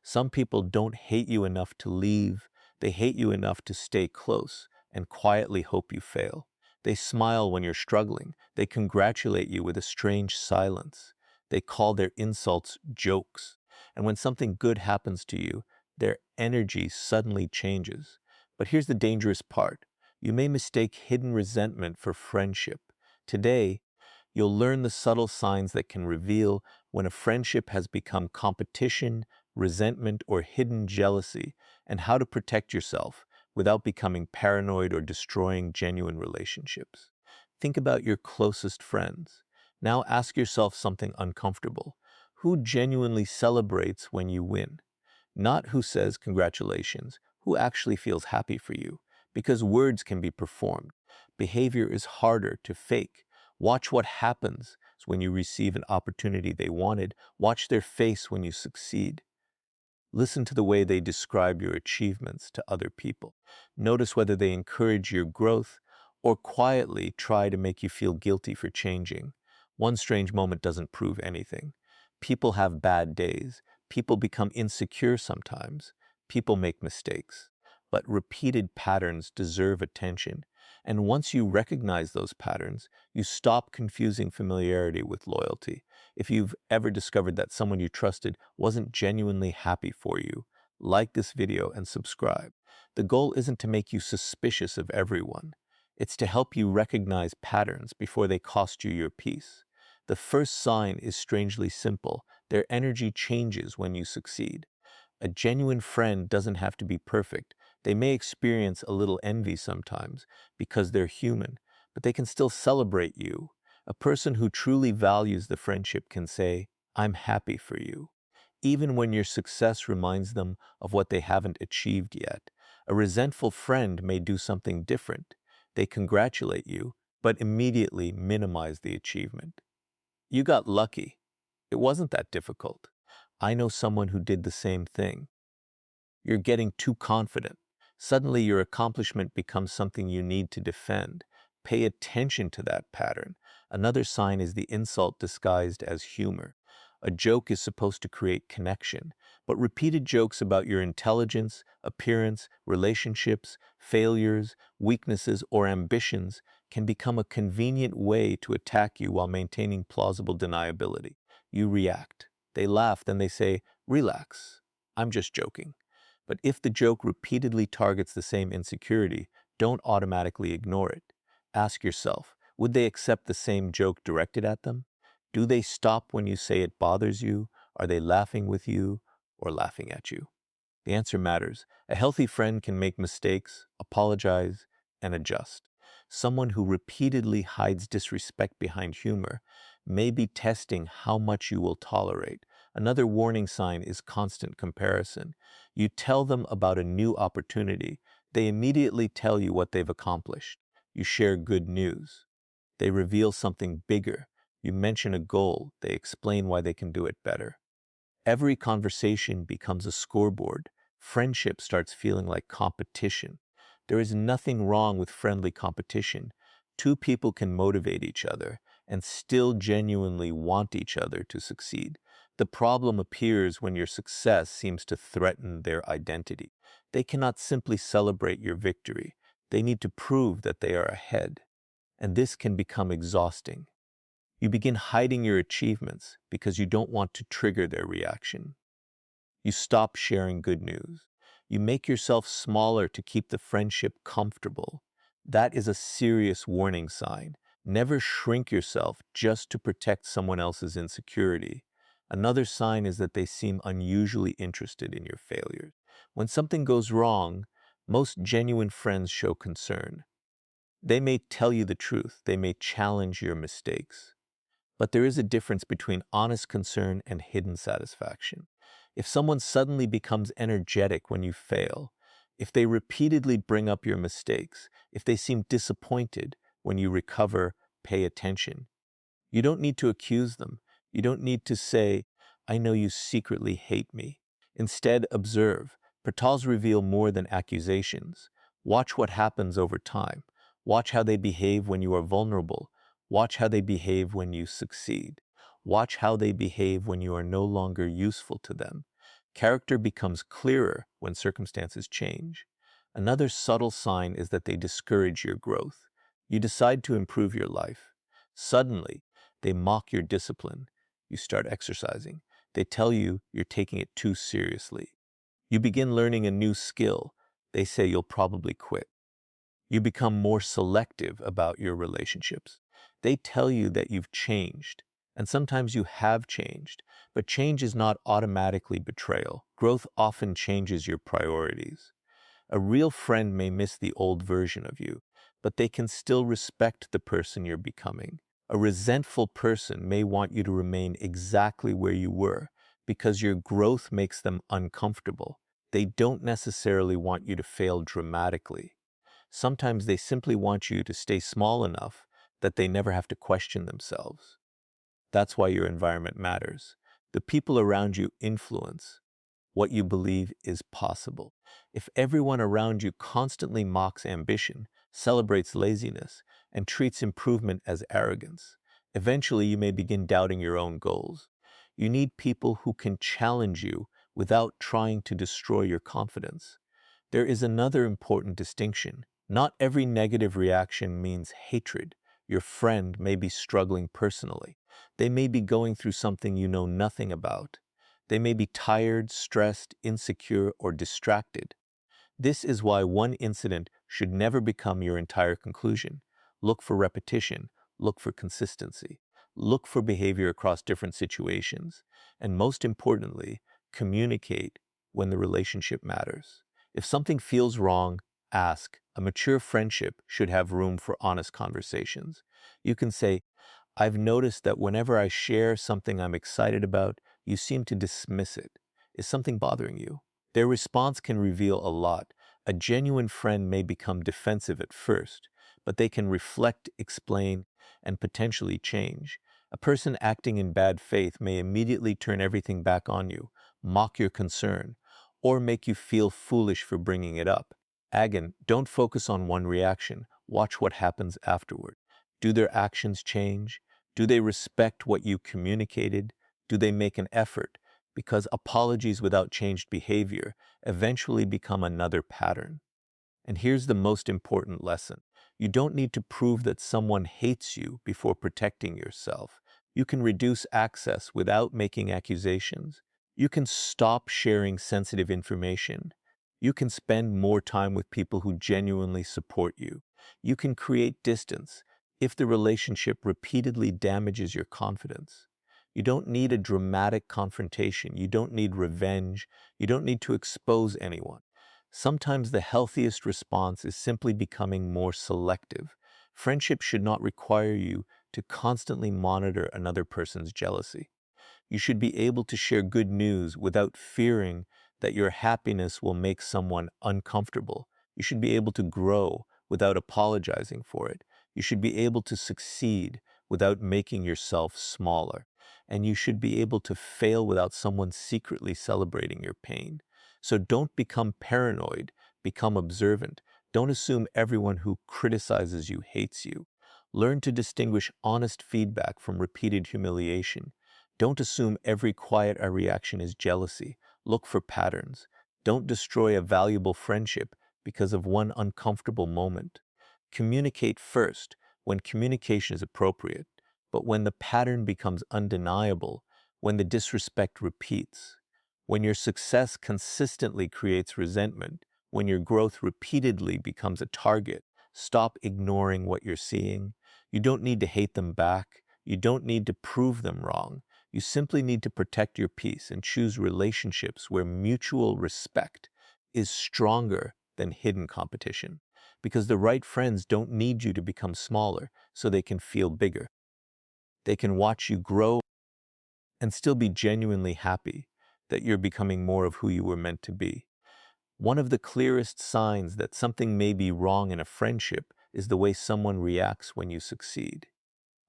Some people don't hate you enough to leave, they hate you enough to stay close and quietly hope you fail. They smile when you're struggling, they congratulate you with a strange silence. They call their insults jokes. And when something good happens to you, their energy suddenly changes. But here's the dangerous part. You may mistake hidden resentment for friendship. Today, you'll learn the subtle signs that can reveal when a friendship has become competition, resentment, or hidden jealousy, and how to protect yourself without becoming paranoid or destroying genuine relationships. Think about your closest friends. Now ask yourself something uncomfortable. Who genuinely celebrates when you win? Not who says congratulations, who actually feels happy for you. Because words can be performed. Behavior is harder to fake. Watch what happens when you receive an opportunity they wanted. Watch their face when you succeed. Listen to the way they describe your achievements to other people. Notice whether they encourage your growth or quietly try to make you feel guilty for changing. One strange moment doesn't prove anything. People have bad days. People become insecure sometimes. People make mistakes. But repeated patterns deserve attention. And once you recognize those patterns, you stop confusing familiarity with loyalty. If you've ever discovered that someone you trusted wasn't genuinely happy for you, like this video and subscribe. The goal isn't to make you suspicious of everyone. It's to help you recognize patterns before they cost you your peace. The first sign is strangely simple. Their energy changes when you succeed. A genuine friend doesn't have to be perfect. They may experience a little envy sometimes because they're human, but they can still celebrate you. A person who truly values the friendship can say, "I'm happy for you," even when your success reminds them of what they haven't achieved yet. A resentful friend may do something different. They congratulate you, but immediately minimize the achievement. You got lucky. It wasn't that difficult. I know someone who did the same thing. You're getting too confident. Suddenly your accomplishment becomes something you need to defend. Pay attention to that pattern. Another sign is the insult disguised as humor. A joke is supposed to create connection, but repeated jokes about your intelligence, appearance, relationships, failures, weaknesses, or ambitions can become a convenient way to attack you while maintaining plausible deniability. You react. They laugh, then they say, "Relax. I'm just joking." But if the joke repeatedly targets the same insecurity, don't automatically ignore it. Ask yourself, would they accept the same joke directed at them? Do they stop when you say it bothers you? Are they laughing with you or laughing at you? The answer matters. A healthy friend can make mistakes, apologize, and adjust. Someone who repeatedly hides disrespect behind humor may be testing how much you will tolerate. Another warning sign is constant comparison. You tell them about a new opportunity. They immediately tell you what they've accomplished. You share good news. They reveal something bigger. You mention a goal. They explain why they can do it better. Every conversation becomes a scoreboard. Friendship starts feeling like competition. There is nothing wrong with friendly competition. Two people can motivate each other and still genuinely want each other to succeed. The problem appears when your success seems to threaten their identity. They cannot simply celebrate your victory. They need to prove that they are ahead. And this can become exhausting. You begin hiding your achievements because you don't want to trigger their reaction. You stop sharing good news. You make yourself smaller to keep the friendship comfortable. That is a serious warning sign. Never shrink yourself just to protect someone else's insecurity. Another sign is that they seem unusually interested in your failures. When something goes wrong, most genuine friends show concern. They may tell you the truth. They may challenge your mistakes. But there is a difference between honest concern and hidden satisfaction. If someone suddenly becomes energetic when you fail, if they repeatedly bring up your mistakes, if they seem disappointed when you recover, pay attention. You don't need to accuse them. You don't need to say, "I know you secretly hate me." Instead, observe. Petals reveal more than accusations. Watch what happens over time. Watch how they behave when you are vulnerable. Watch how they behave when you succeed. Watch how they behave when you are no longer useful to them. Character becomes clearer when circumstances change. Another subtle sign is that they discourage your growth. You decide to improve your life. Suddenly, they mock your discipline. You start exercising. They tell you you're taking it too seriously. You begin learning a new skill. They say you'll probably quit. You become more selective about your relationships. They tell you that you've changed, and sometimes you have changed, but change is not automatically betrayal. Growth often changes your priorities. A real friend may miss the old version of you, but they can still respect the person you're becoming. A resentful person may want you to remain exactly where you were because your growth makes them uncomfortable. They don't necessarily want you to fail dramatically. Sometimes they simply want you to stay small enough that they never have to question themselves. That's why your environment matters. The people around you influence what you believe is possible. If everyone around you constantly mocks ambition, celebrates laziness, and treats improvement as arrogance, eventually you may begin doubting your own goals. You need people who can challenge you without trying to destroy your confidence. There is another important distinction. Not every negative reaction means hatred. Your friend may be struggling personally. They may be going through something you know nothing about. They may be tired, stressed, insecure, or distracted. This is why one incident should never become your entire conclusion. Look for repetition, look for consistency, look for behavior across different situations, and most importantly, communicate when the relationship matters. If something feels wrong, ask. A mature friendship should have room for honest conversations. You can say, I've noticed that whenever I share something I'm excited about, you seem to dismiss it. Is something bothering you? Their response can reveal a lot. A genuine friend may become defensive at first, but they can reflect, explain, and potentially change. A person acting in bad faith may immediately turn everything back on you, mock your concern, or make you feel foolish for bringing it up. Again, don't focus on one reaction. Watch what happens afterward. Do their actions change? Do they respect what you communicated? Do they make an effort? Because apologies without changed behavior eventually become another pattern. And here's the most important lesson. You don't need to prove that someone hates you before protecting yourself. You can reduce access without making accusations. You can stop sharing sensitive information. You can spend more time with people who genuinely support you. You can create distance if the relationship repeatedly damages your confidence. You don't need a dramatic confrontation. You don't need revenge. You don't need to expose anyone. Sometimes the healthiest response is simply becoming more selective. Friendship should not require you to constantly monitor another person's jealousy. You should be able to share good news without fearing that your happiness will make someone uncomfortable. You should be able to grow without apologizing for it. You should be able to succeed without making yourself smaller. And you should be able to fail without someone secretly celebrating your pain. So don't become paranoid, become observant. Don't assume everyone who criticizes you hates you. Learn to distinguish honest feedback from repeated humiliation. Don't assume every quiet reaction is jealousy. Look for patterns. Don't destroy a valuable friendship because of one uncomfortable moment. Communicate first when communication is appropriate, but when the pattern becomes undeniable, when the disrespect repeats, when your success consistently creates resentment, when your growth repeatedly becomes a target, stop ignoring what you're seeing. You don't need to hate them back. You don't need to prove them wrong. You simply need to protect your peace and choose relationships where mutual respect is stronger than hidden competition. Because the right friends don't need you to become smaller so they can feel bigger. They can watch you grow and still be genuinely happy that you're becoming more of who you were meant to be. One of the clearest signs that something may be wrong in a friendship is the way someone reacts when you succeed.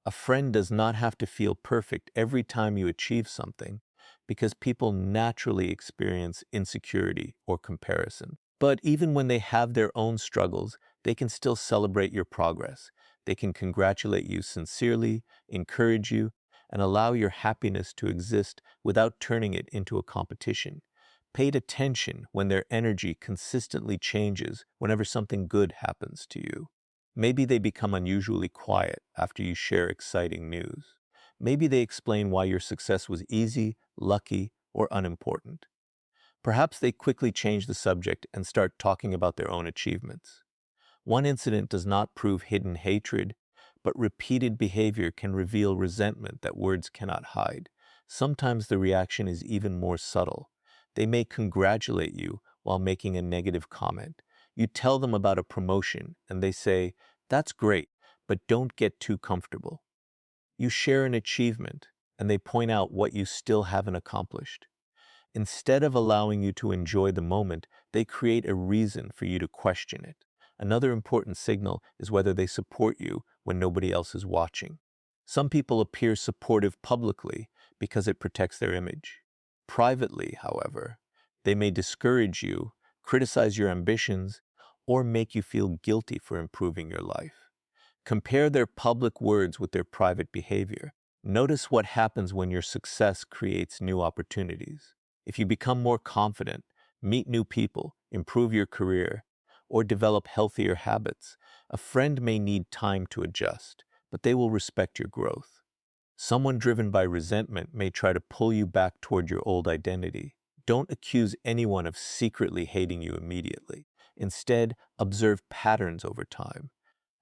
A friend does not have to feel perfect every time you achieve something because people naturally experience insecurity or comparison. But even when they have their own struggles, they can still celebrate your progress. They can congratulate you sincerely, encourage you, and allow your happiness to exist without turning it into a competition. paid attention when their energy consistently changes whenever something good happens to you. Maybe they become unusually quiet after you share exciting news. Maybe they explain why your success was easy, lucky, or unimportant. Perhaps they quickly change the subject and start talking about their own achievements. One incident does not prove hidden hatred, but repeated behavior can reveal resentment that words cannot hide. Sometimes the reaction is even more subtle. They may congratulate you while making a negative comment. You tell them about a promotion, and they say, "That's great, but don't get too comfortable." You share an achievement, and they point out what you still haven't accomplished. Instead of allowing you to enjoy the moment, they create a reason for you to question it. Another important signal is whether they support you when nobody else is watching. Some people appear supportive publicly because it protects their image. Privately, however, they may discourage you, criticize your ambitions, or make you feel guilty for improving your life. Compare their public words with their private behavior. Notice what happens when your success creates new opportunities. If you become more confident, meet new people, improve your career, or develop healthier habits, a friend may need time to adjust, but they will respect your growth. Someone driven by resentment may try to pull you back toward your old identity. Don't accuse anyone of secretly hating you immediately. Instead, observe patterns over time.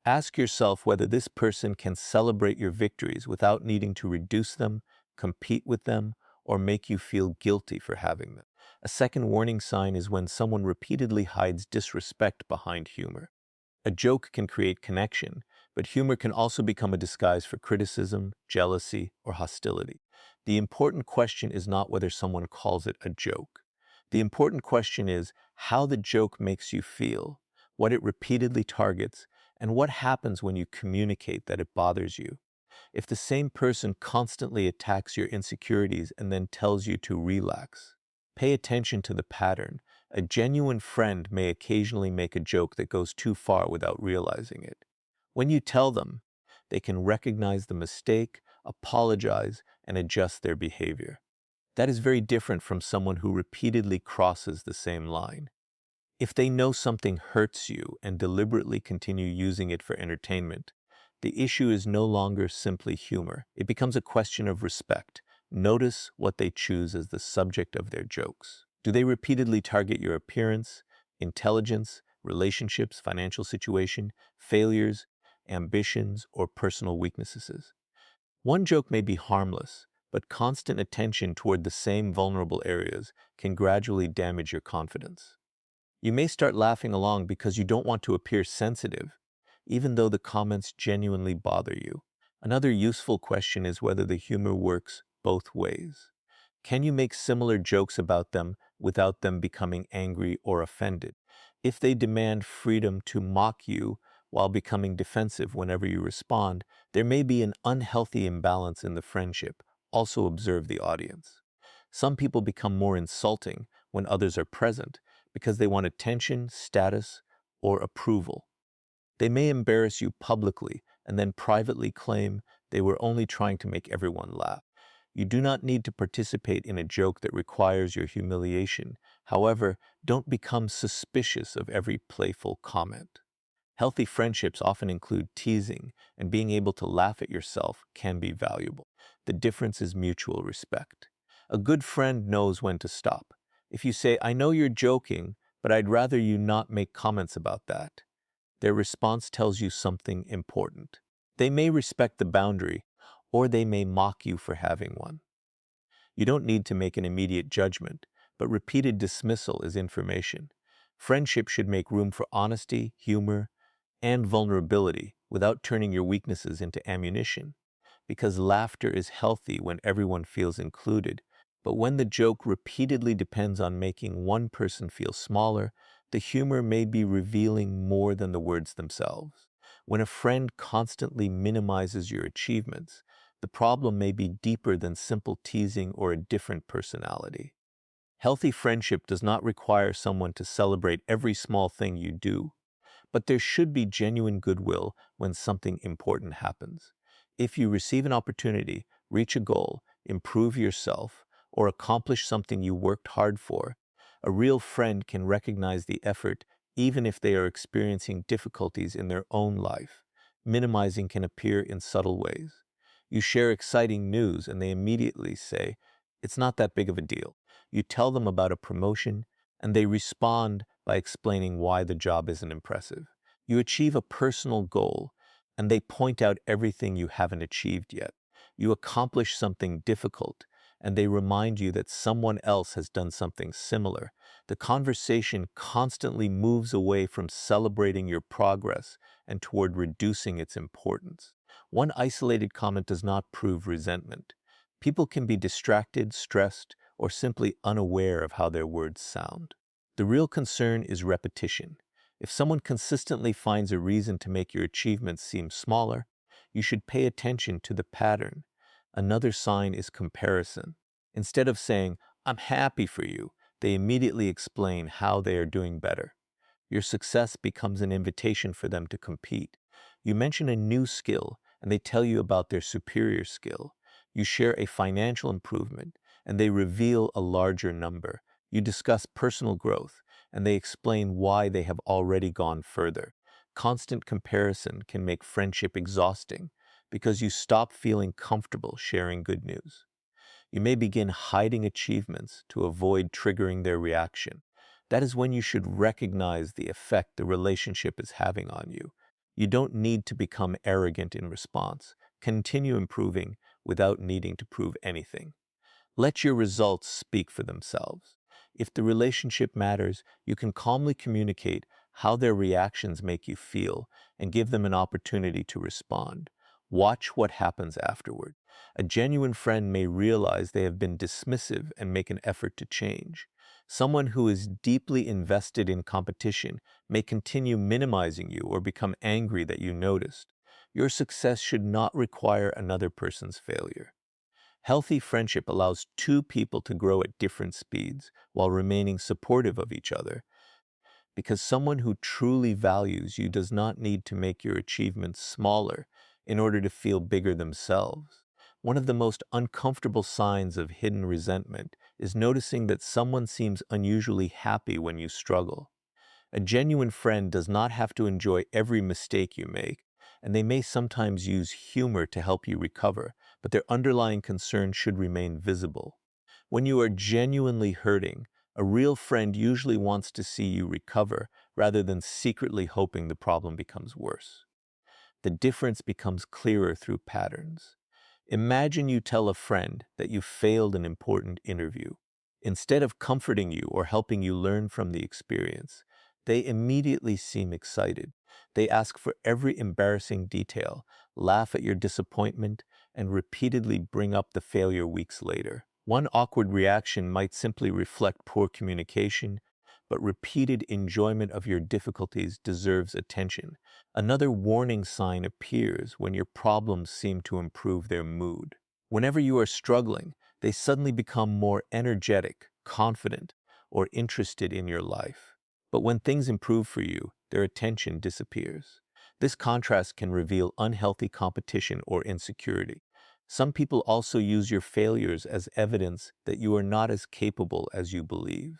Ask yourself whether this person can celebrate your victories without needing to reduce them, compete with them, or make you feel guilty for having them. A second warning sign is when someone repeatedly hides disrespect behind humor. A joke can create connection, but humor can also become a disguise for criticism, jealousy, or hostility. The important question is not whether someone calls it a joke. The important question is how the joke makes you feel, what it repeatedly targets, and what happens when you communicate that it bothers you. If the same person constantly attacks your insecurities and then tells you to relax, pay attention to the pattern. A genuine friend may occasionally make a joke that goes too far without realizing it. When you tell them, they can recognize the mistake, apologize, and adjust their behavior. That is very different from someone who repeatedly crosses the same line. If they know something hurts you and deliberately continue using it for entertainment, the issue is no longer simply humor. It becomes a question of respect. Notice what they choose as the subject of their jokes. Do they repeatedly target your appearance, intelligence, relationships, financial situation, failures, ambitions, or personal weaknesses? One joke may be harmless, but constant attention toward the same vulnerable areas can gradually damage your confidence. You may start laughing along because you don't want to appear sensitive, even though the comments genuinely bother you. Another useful question is whether the humor works both ways. Can you make similar jokes about them without them becoming angry or offended? If they demand freedom to mock you while becoming defensive whenever you respond, there may be an unhealthy imbalance in the friendship. Also observe the audience. Some people become more insulting when others are present because they want attention, status, or approval. They may embarrass you publicly and then privately claim they were only trying to make everyone laugh. You do not need to participate in a joke that requires your humiliation. However, don't become suspicious of every playful comment. Healthy friendships often include teasing, and being able to laugh at yourself can be valuable. The difference is mutual respect. A good friend knows when to stop. If you say, "I know you're joking, but I'd rather you not make comments about that," their response tells you something important. They may respect the boundary, or they may mock you for having one. You don't need to make an immediate judgment, but repeated dismissal is information. Friendship should make room for honesty, humor, and vulnerability without turning your weaknesses into ammunition, because laughter is healthy when everyone feels included. But when the joke repeatedly depends on making one person feel smaller, the humor may be revealing more than the words themselves. When a friend constantly minimizes your achievements, the problem may be deeper than simple teasing or a different personality. Healthy friendship does not require someone to celebrate every small thing you do, but there should be genuine goodwill when something important happens. If you receive an opportunity, reach a goal, improve yourself, or accomplish something you worked hard for, A real friend can recognize the effort even if they are experiencing difficulties in their own life. Minimizing can appear in subtle ways. You share exciting news and they immediately say, "It's not that big of a deal." You tell them about a promotion and they respond by explaining why the job isn't impressive. You achieve a personal goal and they point out everything you haven't achieved yet. You accomplish something difficult and they remind you that someone else has done something similar. The conversation constantly moves away from celebrating your progress and toward reducing its importance. One isolated comment does not prove resentment. People can be distracted, stressed, or simply unaware of how their words sound. The real concern is repetition. If someone consistently finds a reason to make your achievements seem smaller, you should pay attention to the pattern. Another sign is comparison. Instead of saying, "I'm happy for you," they immediately explain how they are doing better. Your success becomes an invitation for them to compete. You mention a new skill, and they tell you about their superior skill. You share a financial improvement, and they reveal a larger number. You discuss personal growth, and they explain why they have already gone further. Constant comparison can make friendship exhausting because you stop feeling comfortable sharing good news. You may begin hiding achievements to avoid triggering their reaction. That is when you should recognize the effect the relationship is having on you. You don't need to become arrogant in response. Continue improving without needing to prove anything. Let your results speak for themselves. If the relationship matters, you can calmly communicate how their reactions make you feel and give them an opportunity to respond. Watch what happens afterward. A genuine friend may realize they have been dismissive and make an effort to change. Someone who is deeply invested in competition may continue minimizing you or become angry that you noticed. Your success should not require another person's failure. Healthy friendship allows two people to grow at different speeds while remaining supportive of each other, because someone who truly values you does not need to make your achievements smaller in order to feel bigger themselves. One of the most uncomfortable signs of hidden resentment is noticing that someone seems unusually happy when you struggle. A genuine friend does not have to enjoy every mistake you make, and they may sometimes use humor to help you recover, but their underlying concern should remain visible. When you are genuinely hurting, a real friend usually wants to see you recover rather than secretly hoping the problem becomes worse. The difference becomes clearer through patterns. Imagine you tell a friend that you failed an important interview. Instead of comforting you or helping you learn from the experience, they immediately seem excited. They ask for every embarrassing detail, laugh at your disappointment, and repeatedly bring up the failure weeks later. One awkward reaction might simply reflect poor communication, but repeated enjoyment of your difficulties deserves attention. Another warning sign appears when your problems seem to improve their mood. Whenever you are struggling, they suddenly become more energetic, confident, or interested in your life. But when things improve for you, their attention disappears. This contrast can reveal unhealthy competition or insecurity. Some people also use your failures as evidence that you are not as capable as you believe.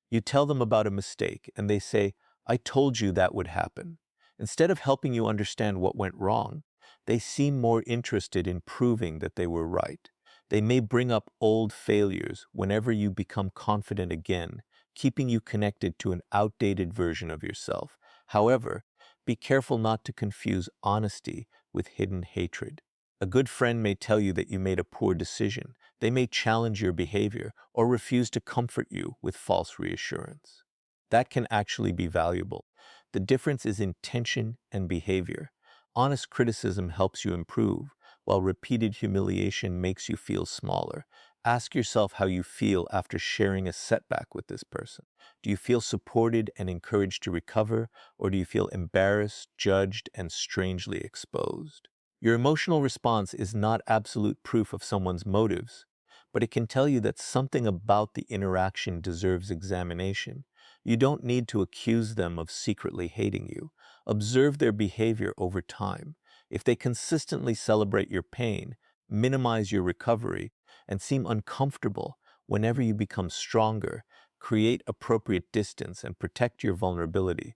You tell them about a mistake, and they say, "I told you that would happen." Instead of helping you understand what went wrong, they seem more interested in proving that they were right. They may bring up old failures whenever you become confident again, keeping you connected to an outdated version of yourself. However, be careful not to confuse honesty with hidden hatred. A good friend may tell you that you made a poor decision. They may challenge your behavior or refuse to comfort you with false reassurance. That can actually be valuable. The difference is intention and behavior. Honest criticism helps you improve, while repeated humiliation makes you feel smaller. Ask yourself how you feel after sharing a setback with this person. Do you feel supported and encouraged to recover, or do you feel embarrassed, judged, and strangely exposed? Your emotional response is not absolute proof of someone's motives, but it can tell you that something about the interaction deserves examination. You don't need to accuse them of secretly hating you. Observe their behavior over time. If they consistently celebrate your pain, minimize your recovery, and seem uncomfortable whenever you become stronger, Create appropriate distance and protect your vulnerability,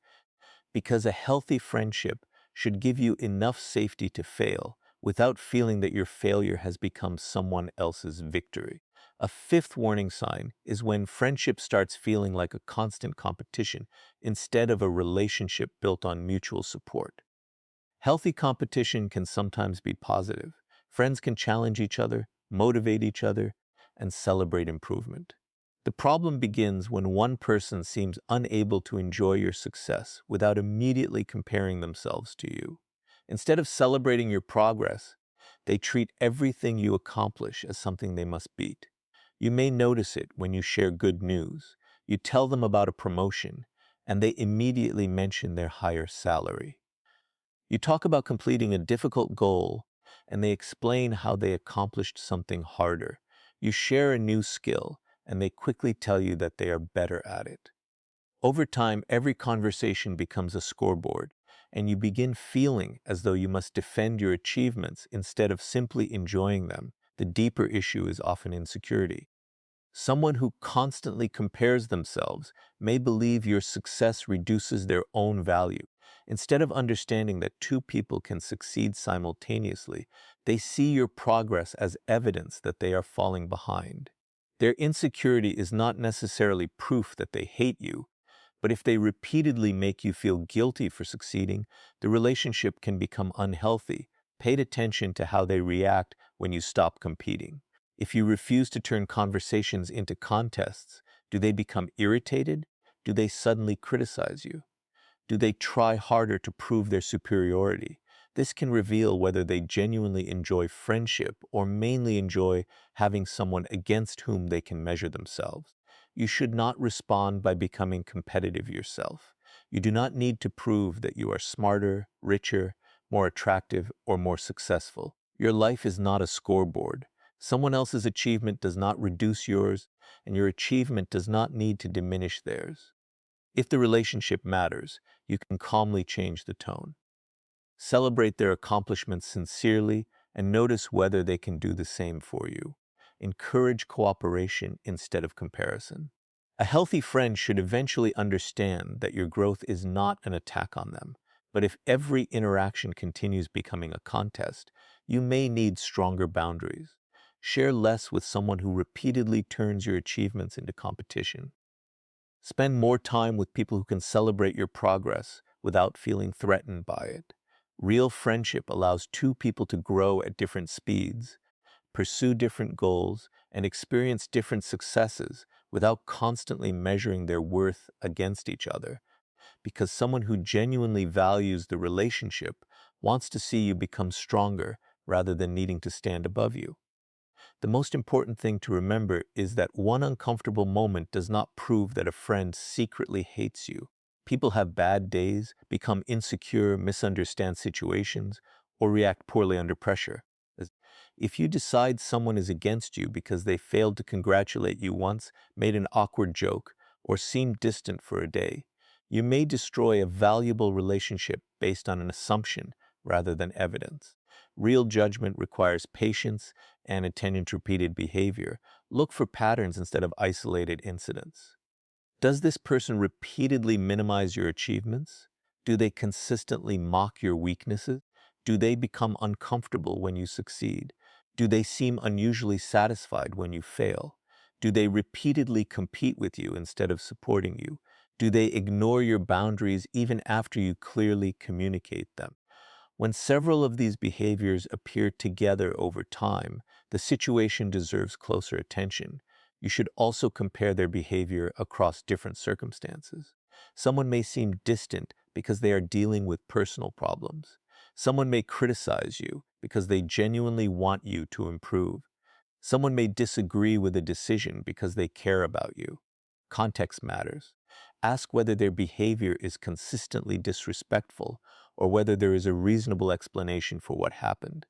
because a healthy friendship should give you enough safety to fail without feeling that your failure has become someone else's victory. A fifth warning sign is when friendship starts feeling like a constant competition instead of a relationship built on mutual support. Healthy competition can sometimes be positive. Friends can challenge each other, motivate each other, and celebrate improvement. The problem begins when one person seems unable to enjoy your success without immediately comparing themselves to you. Instead of celebrating your progress, they treat everything you accomplish as something they must beat. You may notice it when you share good news. You tell them about a promotion, and they immediately mention their higher salary. You talk about completing a difficult goal, and they explain how they accomplished something harder. You share a new skill, and they quickly tell you that they are better at it. Over time, every conversation becomes a scoreboard, and you begin feeling as though you must defend your achievements instead of simply enjoying them. The deeper issue is often insecurity. Someone who constantly compares themselves may believe your success reduces their own value. Instead of understanding that two people can succeed simultaneously, they see your progress as evidence that they are falling behind. Their insecurity is not necessarily proof that they hate you, but if they repeatedly make you feel guilty for succeeding, the relationship can become unhealthy. Pay attention to how they react when you stop competing. If you refuse to turn conversations into contests, do they become irritated? Do they suddenly criticize you? Do they try harder to prove their superiority? This can reveal whether they genuinely enjoy friendship or mainly enjoy having someone against whom they can measure themselves. You should not respond by becoming competitive yourself. You do not need to prove that you are smarter, richer, more attractive, or more successful. Your life is not a scoreboard. Someone else's achievement does not reduce yours, and your achievement does not need to diminish theirs. If the relationship matters, you can calmly change the tone. Celebrate their accomplishments sincerely and notice whether they can do the same for you. Encourage cooperation instead of comparison. A healthy friend should eventually understand that your growth is not an attack on them, but if every interaction continues becoming a contest, you may need stronger boundaries. Share less with someone who repeatedly turns your achievements into competition. Spend more time with people who can celebrate your progress without feeling threatened by it. Real friendship allows two people to grow at different speeds, pursue different goals, and experience different successes without constantly measuring their worth against each other. Because someone who genuinely values the relationship wants to see you become stronger rather than needing to stand above you. The most important thing to remember is that one uncomfortable moment does not prove that a friend secretly hates you. People have bad days, become insecure, misunderstand situations, or react poorly under pressure. If you decide someone is against you because they failed to congratulate you once, made an awkward joke, or seemed distant for a day, you may destroy a valuable relationship based on an assumption rather than evidence. Real judgment requires patience and attention to repeated behavior. Look for patterns instead of isolated incidents. Does this person repeatedly minimize your achievements? Do they consistently mock your weaknesses? Do they become uncomfortable when you succeed? Do they seem unusually satisfied when you fail? Do they repeatedly compete with you instead of supporting you? Do they ignore your boundaries even after you clearly communicate them? When several of these behaviors appear together over time, the situation deserves closer attention. You should also compare their behavior across different circumstances. Someone may seem distant because they are dealing with personal problems. Someone may criticize you because they genuinely want you to improve. Someone may disagree with a decision because they care about you. Context matters. Ask whether their behavior is consistently disrespectful or whether there is a reasonable explanation for what happened.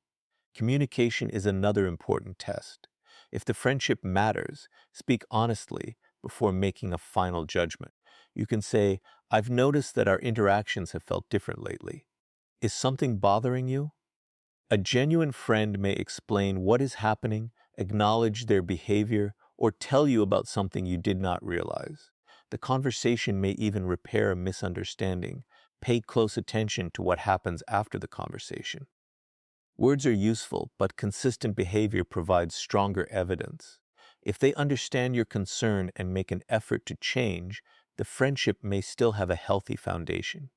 Communication is another important test. If the friendship matters, speak honestly before making a final judgment. You can say, "I've noticed that our interactions have felt different lately. Is something bothering you?" A genuine friend may explain what is happening, acknowledge their behavior, or tell you about something you did not realize. The conversation may even repair a misunderstanding. Pay close attention to what happens after the conversation. Words are useful, but consistent behavior provides stronger evidence. If they understand your concern and make an effort to change, the friendship may still have a healthy foundation.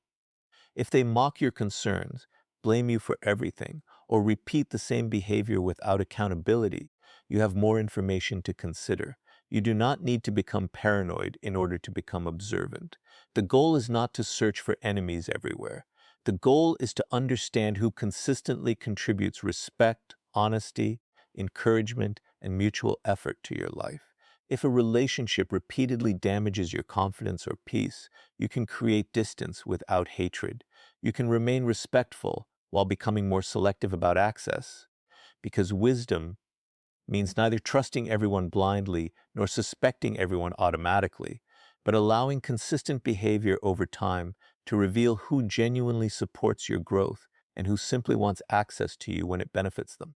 If they mock your concerns, blame you for everything, or repeat the same behavior without accountability, you have more information to consider. You do not need to become paranoid in order to become observant. The goal is not to search for enemies everywhere. The goal is to understand who consistently contributes respect, honesty, encouragement, and mutual effort to your life. If a relationship repeatedly damages your confidence or peace, you can create distance without hatred. You can remain respectful while becoming more selective about access, because wisdom means neither trusting everyone blindly nor suspecting everyone automatically, but allowing consistent behavior over time to reveal who genuinely supports your growth and who simply wants access to you when it benefits them.